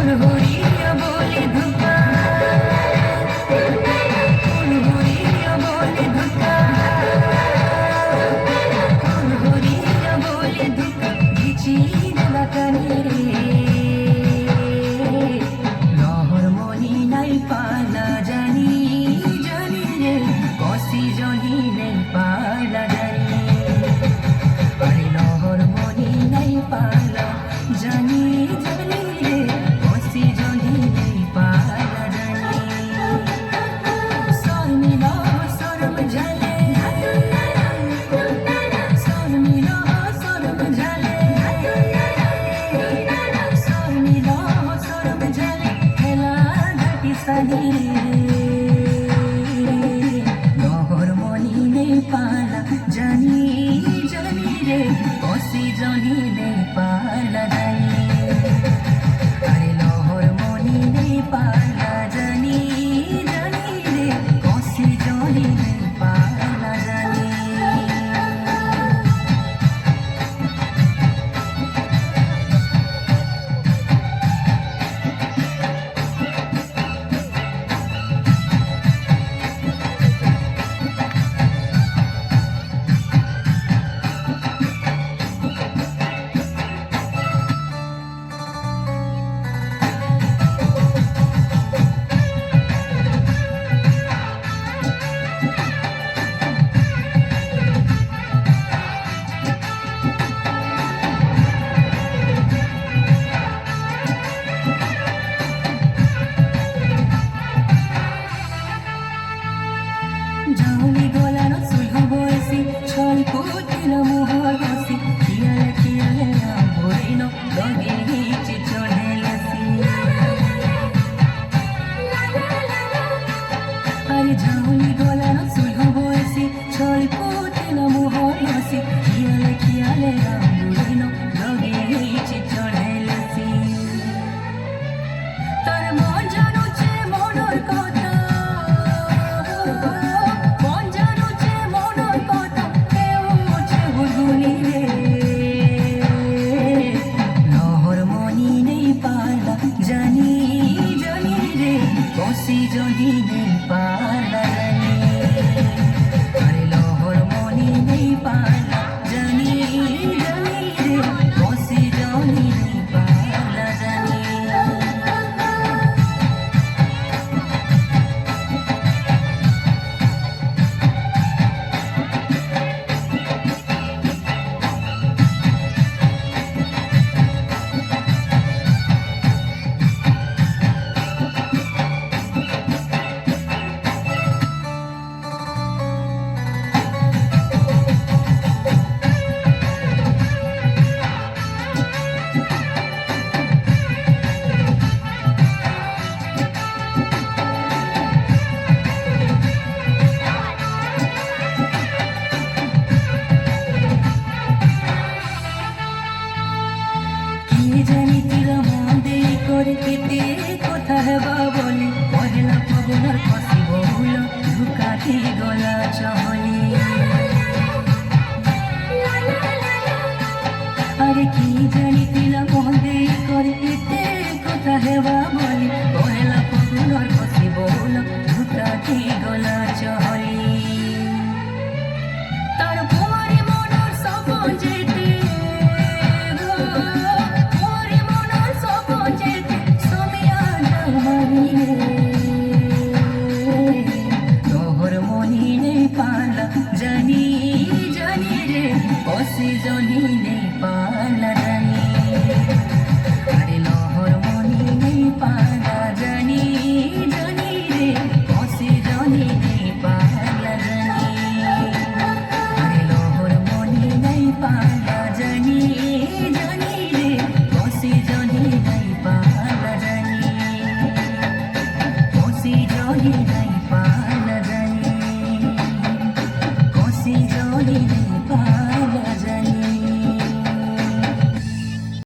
হুড়হুড়িয়া বলে ধোকা, হুড়হুড়িয়া বলে ধোকা, হুড়হুড়িয়া বলে ধোকা, বিচির লাগানি রে লহর মনি নাই পালা জানি জানি রে কষি জনি নেই পালা জানি আরে লহর মনি নাই পালা জানি জানি রে কষি জনি নেই পালা জানি সর মিলা সরম ঝালে সর মিলা সরম ঝালে সর মিলা সরম ঝালে খেলা ঘাটি সাহি লহর মনি নেই পালা জানি জানি রে কষি জনি নেই পালা জানি আরে লহর মনি নেই পালা জানি জানি রে কষি জনি নেই পালা জানি ঝাউলি গলানো সুলহ বয়সী ছল কুটিল মোহর বসি খিয়ালে খিয়ালে ভরিল লগে হিচি চড়েলেছি আরে ঝাউলি গলানো সুলহ বয়সী ছল কুটিল মোহর বসি খিয়ালে খিয়ালে ভরিল লগে হিচি চড়েলেছি তার মন জানুছে মনের কথা জানি জানি রে কষি জনি নেই পালা জানি আরে লহর মনি নেই পালা জানি জানি রে কষি জনি নেই পালা জানি জানি তোরা মন দেরি করে